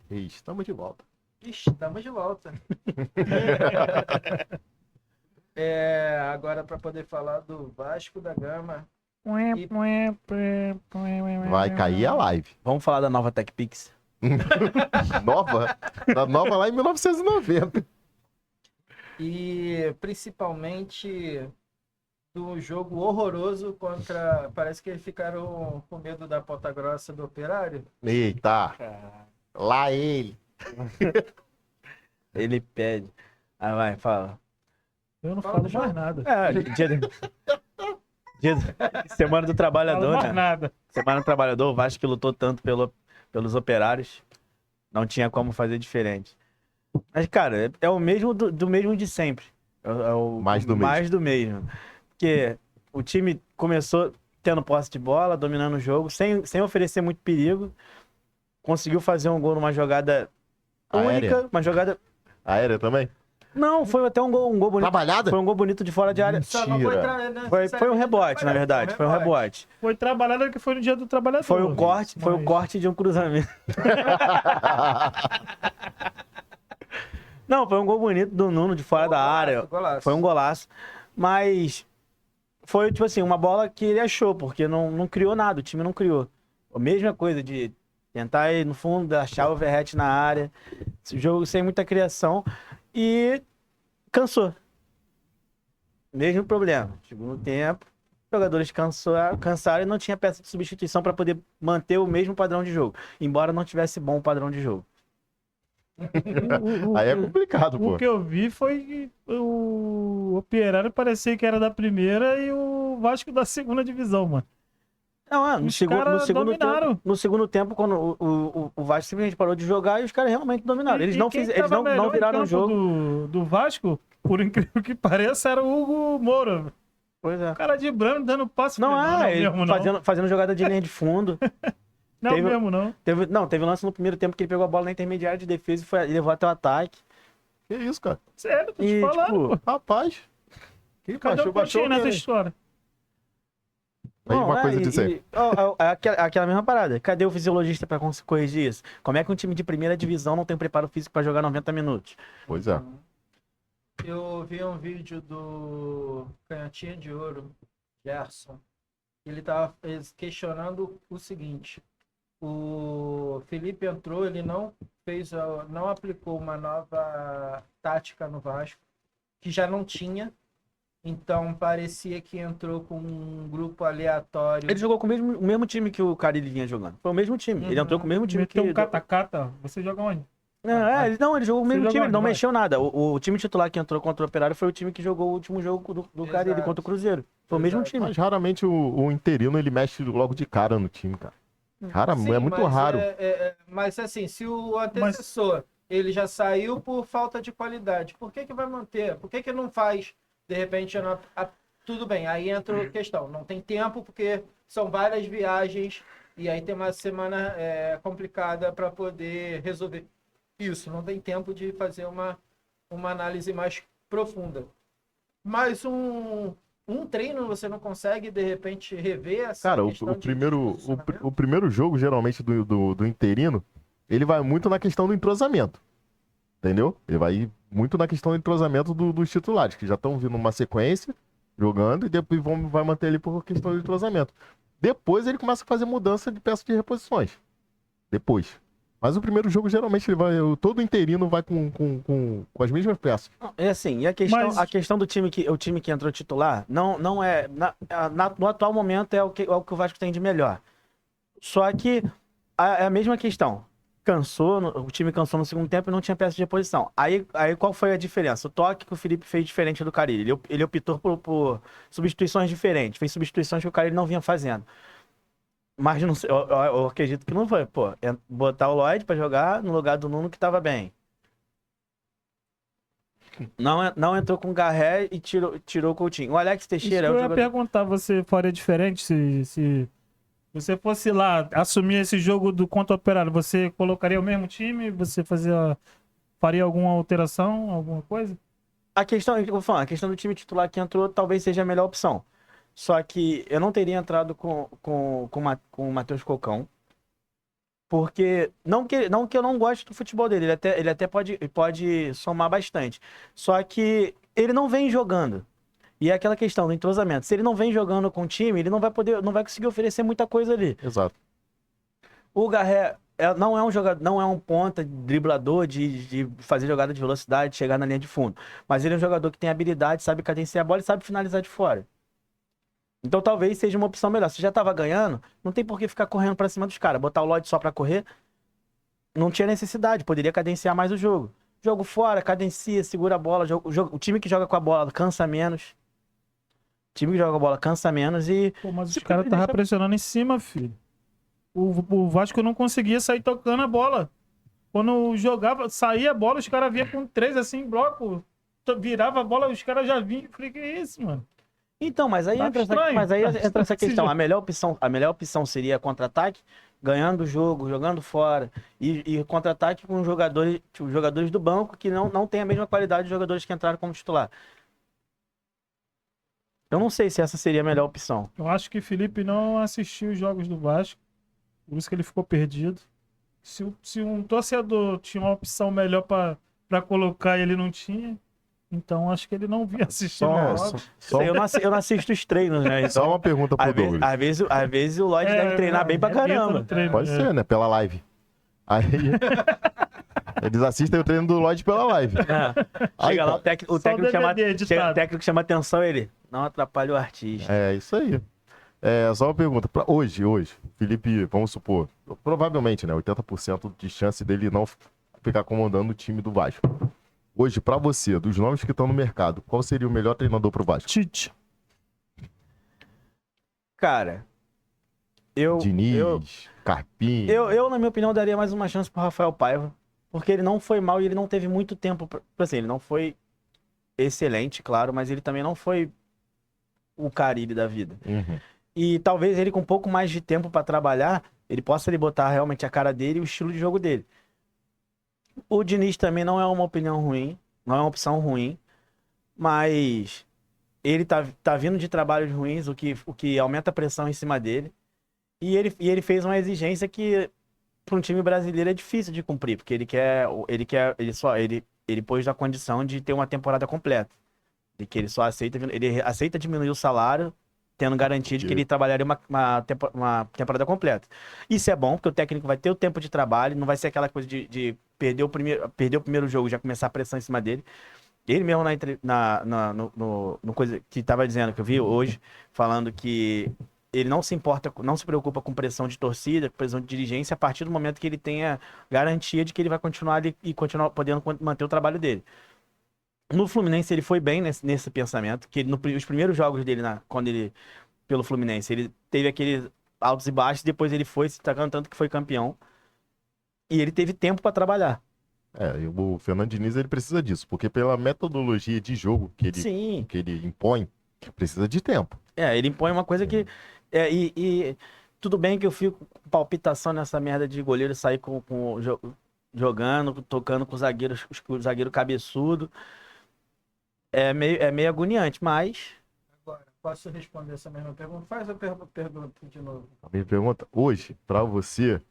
Estamos de volta. Estamos de volta. Agora para poder falar do Vasco da Gama. Vai cair a live. Vamos falar da nova TechPix. Nova? Da nova lá em 1990. E principalmente do jogo horroroso contra... Parece que eles ficaram com medo da Ponta Grossa do Operário. Eita, lá ele. Ele pede. Ah, vai, fala. Eu não falo mais nada. Semana do Falo Trabalhador, mais né? nada. Semana do Trabalhador, o Vasco que lutou tanto pelos operários. Não tinha como fazer diferente. Mas, cara, é o mesmo do mesmo de sempre. É o Mais do mais do mesmo. Porque o time começou tendo posse de bola, dominando o jogo, sem oferecer muito perigo. Conseguiu fazer um gol numa jogada Aérea. única, uma jogada... Aérea também? Não, foi até um gol bonito. Trabalhada? Foi um gol bonito de fora de área. Só não foi Foi um rebote, na verdade. Foi um rebote. Foi trabalhado que foi no dia do trabalhador. Foi o Mas- corte de um cruzamento. Não, foi um gol bonito do Nuno de fora da área. Golaço. Foi um golaço. Mas foi, tipo assim, uma bola que ele achou, porque não criou nada, o time não criou. A mesma coisa de tentar ir no fundo, achar o Verratti na área. Esse jogo sem muita criação. E cansou. Mesmo problema. Chegou no tempo, os jogadores cansaram e não tinha peça de substituição para poder manter o mesmo padrão de jogo. Embora não tivesse bom padrão de jogo. Aí é complicado, pô. O que eu vi foi que o Operário parecia que era da primeira e o Vasco da segunda divisão, mano. Não, Os caras dominaram. no segundo tempo, quando o Vasco simplesmente parou de jogar e os caras realmente dominaram. Eles não, quem eles tava não melhor viraram em o campo jogo. do Vasco, por incrível que pareça, era o Hugo Moura. Pois é. O cara de branco dando passe. Não, Falei, ele mesmo, não. fazendo jogada de linha de fundo. Não teve- mesmo, não. Teve um lance no primeiro tempo que ele pegou a bola na intermediária de defesa e levou até o ataque. Que isso, cara? Sério, tô te E, falando. tipo, Rapaz. Que Cadê o Coutinho nessa mesmo. história? Aí uma coisa de sempre. Aquela mesma parada. Cadê o fisiologista pra corrigir isso? Como é que um time de primeira divisão não tem preparo físico pra jogar 90 minutos? Pois é. Eu vi um vídeo do Canhotinha de Ouro, Gerson. Ele estava questionando o seguinte: o Felipe entrou, ele não aplicou uma nova tática no Vasco, que já não tinha. Então parecia que entrou com um grupo aleatório. Ele jogou com o mesmo time que o Carille vinha jogando. Foi o mesmo time. Ele entrou com o mesmo time Meteu que... um cata-cata. Você joga onde? Ele jogou com o Você mesmo joga time, ele não onde, vai? mexeu nada. O time titular que entrou contra o Operário foi o time que jogou o último jogo do Carille Exato. contra o Cruzeiro. Foi o mesmo Exato. time. Mas raramente o interino ele mexe logo de cara no time, cara. Sim, É muito mas raro. mas assim, se o antecessor ele já saiu por falta de qualidade, por que vai manter? Por que não faz, de repente, tudo bem, aí entra a questão, não tem tempo porque são várias viagens e aí tem uma semana complicada para poder resolver isso, não tem tempo de fazer uma análise mais profunda. Mas um treino você não consegue, de repente, rever essa Cara, questão de posicionamento? o primeiro jogo, geralmente, do interino, ele vai muito na questão do entrosamento. Entendeu? Ele vai muito na questão do entrosamento dos titulares, que já estão vindo numa sequência, jogando, e depois vai manter ali por questão do entrosamento. Depois ele começa a fazer mudança de peça de reposições. Depois. Mas o primeiro jogo, geralmente, todo interino vai com as mesmas peças. É assim, e a questão do time o time que entrou titular não é. No atual momento é o que o Vasco tem de melhor. Só que é a mesma questão. O time cansou no segundo tempo e não tinha peça de reposição. Aí qual foi a diferença? O toque que o Felipe fez diferente do Carille. Ele optou por substituições diferentes. Fez substituições que o Carille não vinha fazendo. Mas não sei, eu acredito que não foi. Pô, botar o Lloyd pra jogar no lugar do Nuno que tava bem. Não entrou com o Garré e tirou o Coutinho. O Alex Isso Teixeira que é eu o ia jogador... perguntar, você faria diferente se você fosse lá assumir esse jogo do contra o Operário, você colocaria o mesmo time? Você faria alguma alteração, alguma coisa? A questão do time titular que entrou talvez seja a melhor opção. Só que eu não teria entrado com o Matheus Cocão. Porque, não que eu não goste do futebol dele, ele até pode somar bastante. Só que ele não vem jogando. E é aquela questão do entrosamento. Se ele não vem jogando com o time, ele não vai conseguir oferecer muita coisa ali. Exato. O Garré não é um jogador, não é um ponta driblador de fazer jogada de velocidade, chegar na linha de fundo. Mas ele é um jogador que tem habilidade, sabe cadenciar a bola e sabe finalizar de fora. Então talvez seja uma opção melhor. Se já tava ganhando, não tem por que ficar correndo pra cima dos caras. Botar o Lodge só pra correr, não tinha necessidade. Poderia cadenciar mais o jogo. Jogo fora, cadencia, segura a bola. O time que joga com a bola cansa menos. O time que joga com a bola cansa menos e... Pô, mas os caras estavam pressionando em cima, filho. O Vasco não conseguia sair tocando a bola. Quando jogava, saía a bola, os caras vinham com 3 assim, em bloco. Virava a bola, os caras já vinham. Eu falei, que é isso, mano? Então, mas aí entra essa questão. A melhor opção seria contra-ataque, ganhando o jogo, jogando fora. E contra-ataque com os jogadores do banco que não tem a mesma qualidade de jogadores que entraram como titular. Eu não sei se essa seria a melhor opção. Eu acho que Felipe não assistiu os jogos do Vasco. Por isso que ele ficou perdido. Se um torcedor tinha uma opção melhor pra colocar e ele não tinha, então acho que ele não via assistir. Eu não assisto os treinos, né? Então, só uma pergunta pro Douglas. Às vezes o Lodge deve treinar bem pra caramba. Pode ser, né? Pela live. Aí eles assistem o treino do Lodge pela live. Chega lá, o técnico chama atenção, ele não atrapalha o artista. É isso aí. Só uma pergunta. Hoje, Felipe, vamos supor, provavelmente, né? 80% de chance dele não ficar comandando o time do Vasco. Hoje, pra você, dos nomes que estão no mercado, qual seria o melhor treinador pro Vasco? Tite. Cara, Diniz, Carpinho. Eu, na minha opinião, daria mais uma chance pro Rafael Paiva. Porque ele não foi mal e ele não teve muito tempo. Assim, ele não foi excelente, claro, mas ele também não foi o Carille da vida. Uhum. E talvez ele com um pouco mais de tempo pra trabalhar, ele possa botar realmente a cara dele e o estilo de jogo dele. O Diniz também não é uma opinião ruim, não é uma opção ruim, mas ele tá vindo de trabalhos ruins, o que aumenta a pressão em cima dele. E ele fez uma exigência que para um time brasileiro é difícil de cumprir, porque ele pôs a condição de ter uma temporada completa. De que ele aceita diminuir o salário, tendo garantia de que ele trabalharia uma temporada completa. Isso é bom, porque o técnico vai ter o tempo de trabalho, não vai ser aquela coisa de perder o primeiro jogo e já começar a pressão em cima dele. Ele mesmo no coisa que estava dizendo, que eu vi hoje, falando que ele não se preocupa com pressão de torcida, com pressão de dirigência, a partir do momento que ele tenha garantia de que ele vai continuar ali e continuar podendo manter o trabalho dele. No Fluminense ele foi bem nesse pensamento, que os primeiros jogos dele pelo Fluminense, ele teve aqueles altos e baixos, depois ele foi se destacando tanto que foi campeão. E ele teve tempo para trabalhar. O Fernando Diniz ele precisa disso, porque pela metodologia de jogo que ele impõe, precisa de tempo. Ele impõe uma coisa que... E tudo bem que eu fico com palpitação nessa merda de goleiro sair jogando, tocando com o zagueiro cabeçudo. É meio agoniante, mas... Agora, posso responder essa mesma pergunta? Faz a pergunta de novo. A minha pergunta, hoje, pra você,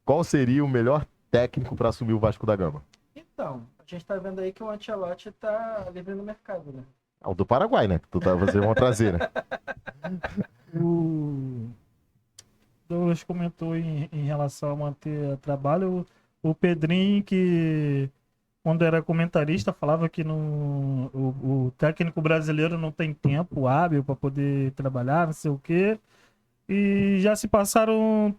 qual seria o melhor técnico pra assumir o Vasco da Gama? Então, a gente tá vendo aí que o Ancelotti tá livre no mercado, né? O do Paraguai, né? Que vocês vão trazer, né? O Douglas comentou em relação a manter trabalho. O Pedrinho, que quando era comentarista, falava que o técnico brasileiro não tem tempo hábil para poder trabalhar, não sei o quê. E já se passaram,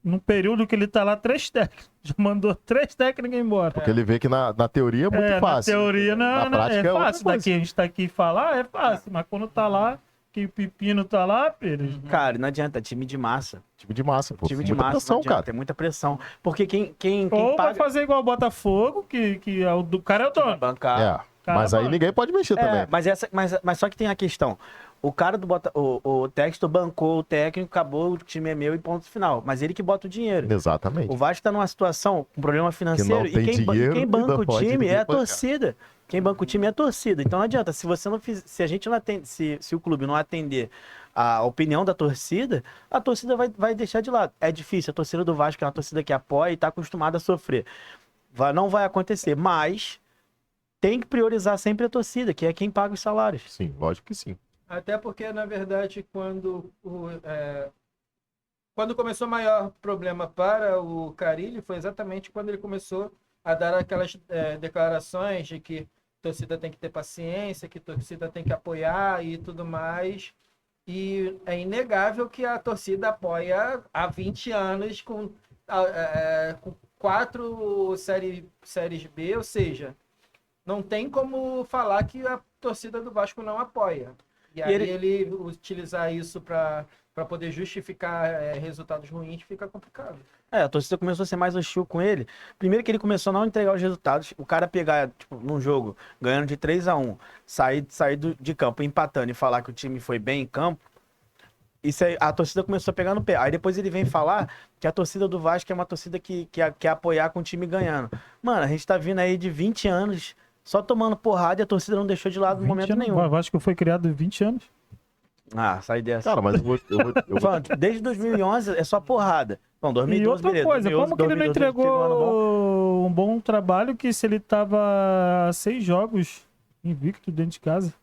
no período que ele tá lá, 3 técnicos. Já mandou 3 técnicos embora. Porque ele vê que na teoria é muito fácil. Na teoria na prática é fácil. Daqui a gente tá aqui falar, é fácil. Mas quando tá lá, que o pepino tá lá, filho. Cara, não adianta, time de massa. Time de massa, pô. Time de muita massa, pressão, não adianta, cara. tem muita pressão. Porque quem Ou paga... vai fazer igual o Botafogo, que é o do cara é o dono. Bancar. Mas aí ninguém pode mexer também. Mas só que tem a questão. O cara o Texto bancou o técnico, acabou, o time é meu e ponto final. Mas ele que bota o dinheiro. Exatamente. O Vasco tá numa situação com problema financeiro Que não tem dinheiro, quem banca não o pode time é a bancar. torcida. Quem banca o time é a torcida. Então não adianta, se a gente não atende, se o clube não atender a opinião da torcida, a torcida vai deixar de lado. É difícil, a torcida do Vasco é uma torcida que apoia e está acostumada a sofrer. Não vai acontecer, mas tem que priorizar sempre a torcida, que é quem paga os salários. Sim, lógico que sim. Até porque, na verdade, quando começou o maior problema para o Carille foi exatamente quando ele começou a dar aquelas declarações de que a torcida tem que ter paciência, que a torcida tem que apoiar e tudo mais. E é inegável que a torcida apoia há 20 anos com 4 séries B, ou seja, não tem como falar que a torcida do Vasco não apoia. E aí ele utilizar isso para poder justificar resultados ruins fica complicado. A torcida começou a ser mais hostil com ele. Primeiro que ele começou a não entregar os resultados. O cara pegar, tipo, num jogo, ganhando de 3-1, sair de campo empatando e falar que o time foi bem em campo, isso aí, a torcida começou a pegar no pé. Aí depois ele vem falar que a torcida do Vasco é uma torcida que quer apoiar com o time ganhando. Mano, a gente tá vindo aí de 20 anos só tomando porrada e a torcida não deixou de lado no momento nenhum. O Vasco foi criado em 20 anos. Sai dessa. Cara, mas eu vou... Falando, desde 2011 é só porrada. Bom, 2012, e outra beleza, coisa, 2011, como que ele não 2012, entregou um bom trabalho que se ele tava a 6 jogos invicto dentro de casa?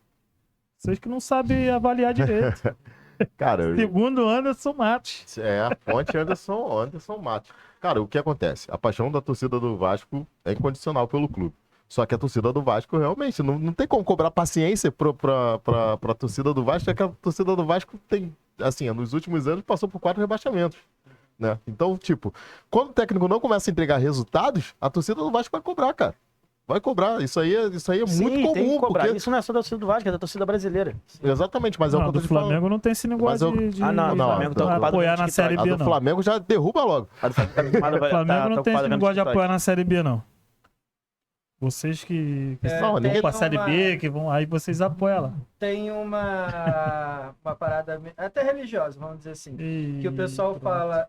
Vocês que não sabem avaliar direito. Cara, Segundo Anderson Matos. a fonte Anderson Matos. Cara, o que acontece? A paixão da torcida do Vasco é incondicional pelo clube. Só que a torcida do Vasco realmente não tem como cobrar paciência pra torcida do Vasco, é que a torcida do Vasco tem, assim, nos últimos anos passou por 4 rebaixamentos, né? Então, tipo, quando o técnico não começa a entregar resultados, a torcida do Vasco vai cobrar, cara. Vai cobrar. Isso aí é Sim, muito comum. tem que cobrar. Porque... Isso não é só da torcida do Vasco, é da torcida brasileira. Exatamente, mas é o que eu tô do te falando. Flamengo não tem esse negócio de não, Flamengo tá ocupado apoiar no na Série TikTok. B, A do não. Flamengo já derruba logo. A do Flamengo O Flamengo não tem esse negócio de apoiar na na Série B, não. Vocês que não, ninguém pra Série B, que vão aí, vocês apoiam lá. Tem uma parada até religiosa, vamos dizer assim, que o pessoal fala,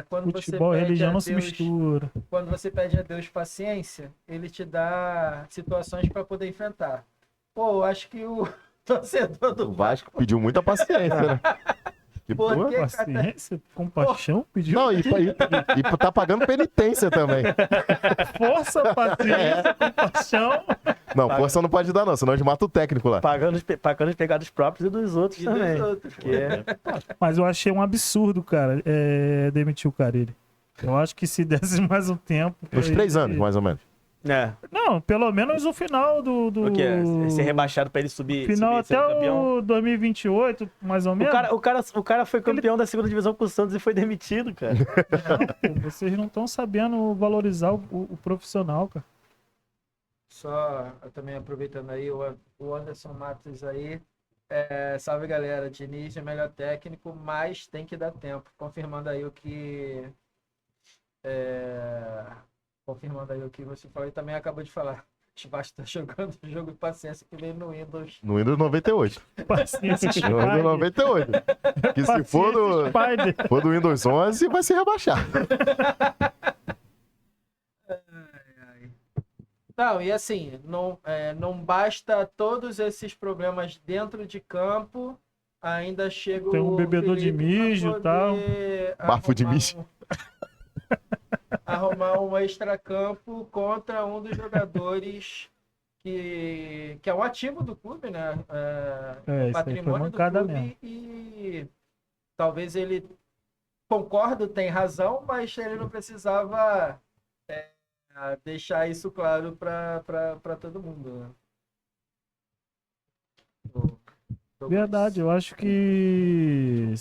quando Futebol você e pede religião a não se Deus, mistura. quando você pede a Deus paciência, ele te dá situações para poder enfrentar. Pô, eu acho que o torcedor do O Vasco pediu muita paciência, né? Que Por porra. quê? Paciência, compaixão, pediu. Não, e tá pagando penitência também. Força, paciência, compaixão. Não, força não pode dar, não, senão a gente mata o técnico lá. Pagando os pegados próprios e dos outros e dos também. outros. Que é... Mas eu achei um absurdo, cara, demitir o Carille. Eu acho que se desse mais um tempo... Uns 3 anos, mais ou menos. Não, pelo menos o final do... O que é? Ser rebaixado pra ele subir. Final ser até campeão. o 2028, mais ou menos. O cara foi campeão da segunda divisão com o Santos e foi demitido, cara. Não, pô, vocês não estão sabendo valorizar o profissional, cara. Só também aproveitando aí, o Anderson Matos aí, salve galera, Diniz é o melhor técnico, mas tem que dar tempo. Confirmando aí o que você falou e também acabou de falar. O Vasco tá jogando o jogo de paciência que veio no Windows. No Windows 98. Paciência, No Windows 98. Que se for do Windows 11, vai se rebaixar. Não, e assim, não basta todos esses problemas dentro de campo, ainda chega Tem um bebedor de Felipe pra mijo e poder tal. Bafo de mijo. Arrumar um extracampo contra um dos jogadores que é um ativo do clube, né? Isso aí foi Patrimônio do mancada clube mesmo. e talvez ele concordo, tem razão, mas ele não precisava deixar isso claro para todo mundo. Né? Verdade, eu acho que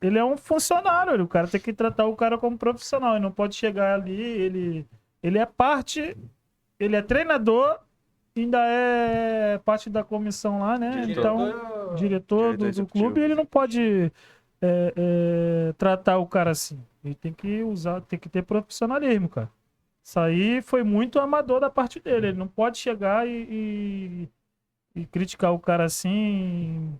ele é um funcionário, o cara tem que tratar o cara como profissional, ele não pode chegar ali, ele é parte, ele é treinador, ainda é parte da comissão lá, né? Então, diretor do clube, ele não pode tratar o cara assim, ele tem que ter profissionalismo, cara. Isso aí foi muito amador da parte dele, ele não pode chegar e criticar o cara assim.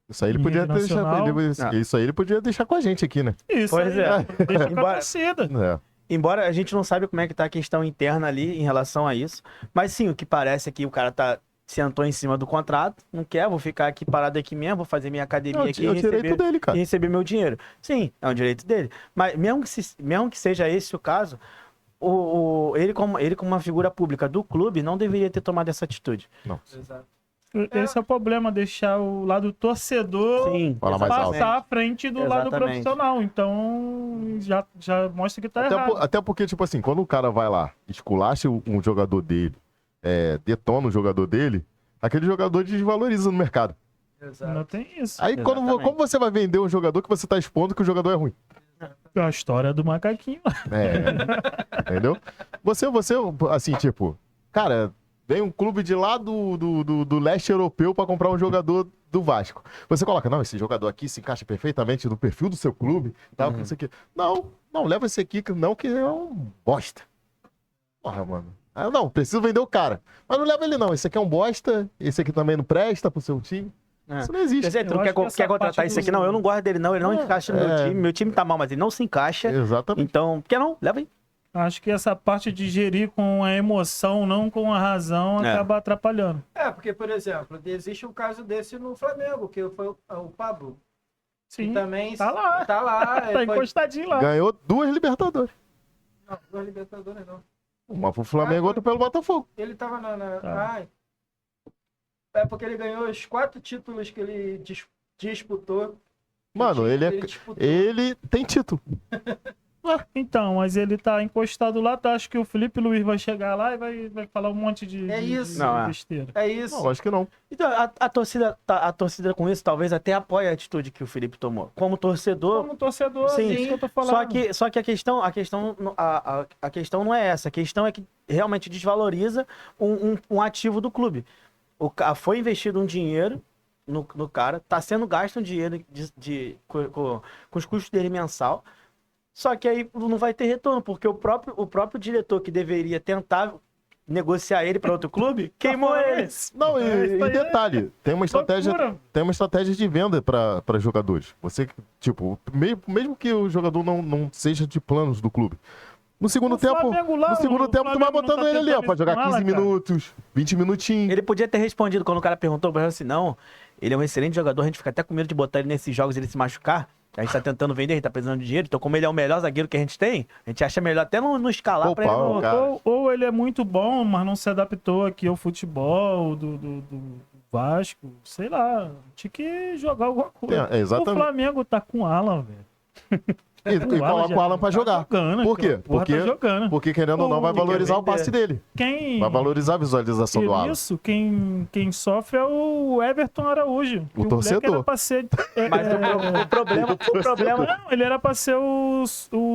Isso aí ele podia deixar. Isso aí ele podia deixar com a gente aqui, né? Isso. Pois aí, é. deixa com a torcida. Embora a gente não saiba como é que tá a questão interna ali em relação a isso. Mas sim, o que parece é que o cara tá sentou em cima do contrato, não quer, vou ficar aqui parado aqui mesmo, vou fazer minha academia aqui É o direito dele, e cara. receber meu dinheiro. Sim, é um direito dele. Mas mesmo que seja esse o caso, ele como uma figura pública do clube não deveria ter tomado essa atitude. Não. Exato. Esse é o problema, deixar o lado torcedor Sim, Fala mais alto. passar à frente do lado Exatamente. profissional. Então, já mostra que tá Até, errado. até porque, tipo assim, quando o cara vai lá, esculacha um jogador dele, detona o jogador dele, aquele jogador desvaloriza no mercado. Exato. Não tem isso. Aí, Exatamente. como você vai vender um jogador que você tá expondo que o jogador é ruim? É a história do macaquinho. Entendeu? Você, assim, tipo, cara, vem um clube de lá do leste europeu pra comprar um jogador do Vasco. Você coloca, não, esse jogador aqui se encaixa perfeitamente no perfil do seu clube, tal, não sei o quê. Não, leva esse aqui, não, que é um bosta. Porra, mano. Ah, não, preciso vender o cara. Mas não leva ele, não. Esse aqui é um bosta, esse aqui também não presta pro seu time. É. Isso não existe. Quer dizer, tu Eu não acho que quer essa contratar parte esse aqui? do- Não, eu não gosto dele, não. Ele não encaixa no meu time. Meu time tá mal, mas ele não se encaixa. Exatamente. Então, por que não? Leva aí. Acho que essa parte de gerir com a emoção, não com a razão, É. acaba atrapalhando. Porque, por exemplo, existe um caso desse no Flamengo, que foi o Pablo. Sim, Que também tá lá. Tá lá. tá foi... encostadinho lá. Ganhou 2 Libertadores. Não, não é Libertadores, não. Uma pro Flamengo e outra pelo Botafogo. Ele tava na. Tá. Ai. É porque ele ganhou os 4 títulos que ele disputou. Mano, disputou. ele tem título. Então, mas ele tá encostado lá, tá? Acho que o Felipe Luiz vai chegar lá e vai falar um monte de, É de- isso. de Não, é. besteira. É isso. Não, acho que não. Então, a torcida com isso talvez até apoie a atitude que o Felipe tomou. Como torcedor, Como torcedor, Sim. é isso que eu tô falando. só que a questão não é essa. A questão é que realmente desvaloriza um ativo do clube. Foi investido um dinheiro no cara, tá sendo gasto um dinheiro com os custos dele mensal. Só que aí não vai ter retorno, porque o próprio diretor que deveria tentar negociar ele para outro clube, queimou ele. Não, isso aí e detalhe, tem uma loucura. estratégia de venda para jogadores. Você, tipo, mesmo que o jogador não seja de planos do clube. No segundo tempo, Flamengo lá, no segundo o tempo tu vai Flamengo não botando tá ele ali, ó, tentando pra jogar isso com 15 ela, cara. minutos, 20 minutinhos. Ele podia ter respondido quando o cara perguntou pra ele assim, não, ele é um excelente jogador, a gente fica até com medo de botar ele nesses jogos e ele se machucar. A gente tá tentando vender, a gente tá precisando de dinheiro, então como ele é o melhor zagueiro que a gente tem, a gente acha melhor até não escalar pra ele Poupar, não... cara. Ou ele é muito bom, mas não se adaptou aqui ao futebol do Vasco, sei lá. Tinha que jogar alguma coisa. É, exatamente. O Flamengo tá com o Alan, velho. E coloca o Alan pra jogar. Jogando, Por quê? aquela porra Porque- tá jogando. Porque querendo ou não, vai Ou quer valorizar o vender. passe dele. Quem... Vai valorizar a visualização do Alan. Isso, quem sofre é o Everton Araújo. O Que torcedor. moleque era pra ser, Mas o problema... Não, ele era pra ser o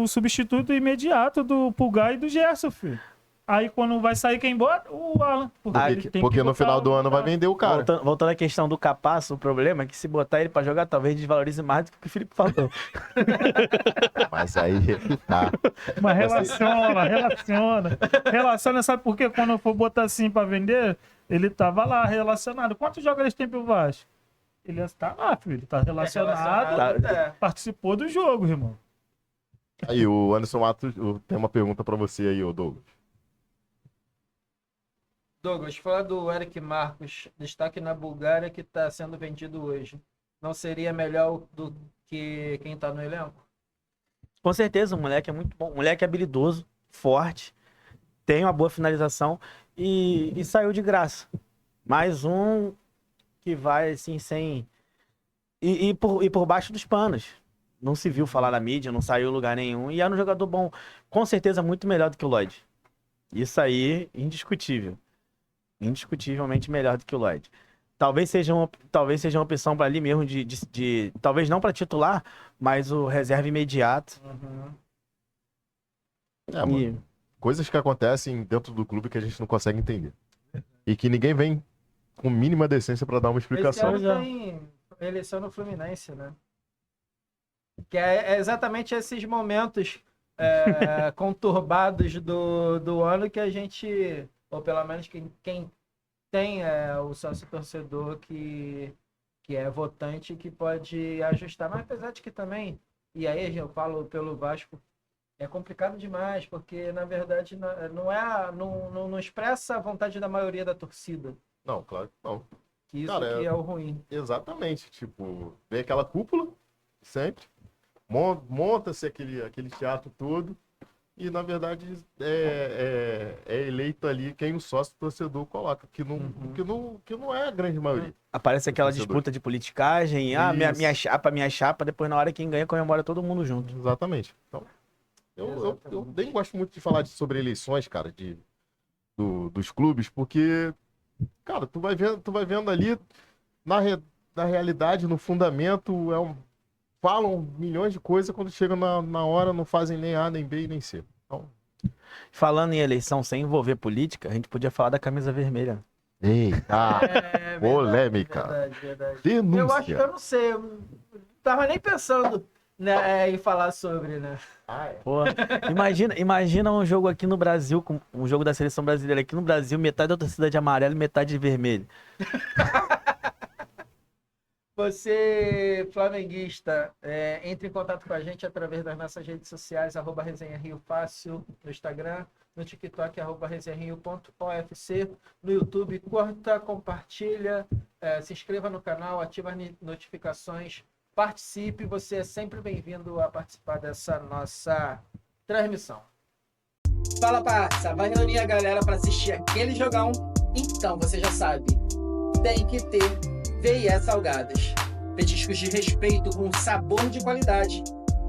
substituto imediato do Pulgar e do Gerson, filho. Aí quando vai sair quem bota? O Alan. Ele tem Porque que no botar final do o ano vai cara. vender o cara. Voltando à questão do Capasso, o problema é que se botar ele pra jogar, talvez desvalorize mais do que o Felipe falou. Mas aí tá. Mas relaciona, sabe por quê? Quando eu for botar assim pra vender, ele tava lá relacionado. Quantos jogos eles têm pro Vasco? Ele está lá, filho. Tá relacionado, participou do jogo, irmão. Aí, o Anderson Matos tem uma pergunta pra você aí, ô Douglas. Douglas, fala do Eric Marcos, destaque na Bulgária que está sendo vendido hoje. Não seria melhor do que quem está no elenco? Com certeza, o moleque é muito bom. O moleque é habilidoso, forte, tem uma boa finalização e saiu de graça. Mais um que vai assim sem... E por baixo dos panos. Não se viu falar na mídia, não saiu em lugar nenhum. E era um jogador bom. Com certeza muito melhor do que o Lloyd. Isso aí, indiscutível. Indiscutivelmente melhor do que o Lloyd. Talvez seja uma opção para ali mesmo talvez não para titular, mas o reserva imediato. É, mano, coisas que acontecem dentro do clube que a gente não consegue entender. E que ninguém vem com mínima decência pra dar uma Esse explicação. ano tem eleição no Fluminense, né? Que é exatamente esses momentos conturbados do ano que a gente, ou pelo menos quem tem o sócio torcedor que é votante, que pode ajustar. Mas apesar de que também, e aí eu falo pelo Vasco, é complicado demais, porque na verdade não expressa a vontade da maioria da torcida. Não, claro que não. Isso Cara, que é o ruim. Exatamente. Tipo, vem aquela cúpula, sempre. Monta-se aquele teatro todo. E, na verdade, é eleito ali quem o sócio torcedor coloca, que não é a grande maioria. Aparece aquela Torcedor. disputa de politicagem, minha chapa, depois na hora quem ganha comemora todo mundo junto. Exatamente. Então, eu nem gosto muito de falar sobre eleições, cara, dos clubes, porque, cara, tu vai vendo ali, na realidade, no fundamento, falam milhões de coisas, quando chega na hora não fazem nem A, nem B, nem C. Então... Falando em eleição sem envolver política, a gente podia falar da camisa vermelha. Eita! Polêmica. Verdade. Denúncia. Eu não sei, eu não tava nem pensando, né, em falar sobre, né? Pô, imagina um jogo aqui no Brasil, um jogo da seleção brasileira aqui no Brasil, metade da torcida de amarelo e metade de vermelho. Você, flamenguista, entre em contato com a gente através das nossas redes sociais, @Resenha Rio Fácil, no Instagram, no TikTok, @resenhario.ofc, no YouTube, curta, compartilha, se inscreva no canal, ativa as notificações, participe, você é sempre bem-vindo a participar dessa nossa transmissão. Fala, parça, vai reunir a galera para assistir aquele jogão? Então você já sabe, tem que ter V&E Salgadas. Petiscos de respeito com sabor de qualidade.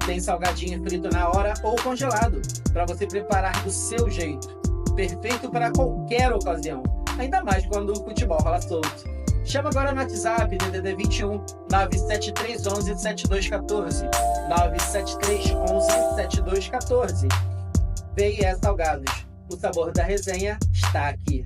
Tem salgadinho frito na hora ou congelado, para você preparar do seu jeito. Perfeito para qualquer ocasião, ainda mais quando o futebol rola solto. Chama agora no WhatsApp DDD 21 97311 7214. 97311 7214. V&E Salgados. O sabor da resenha está aqui.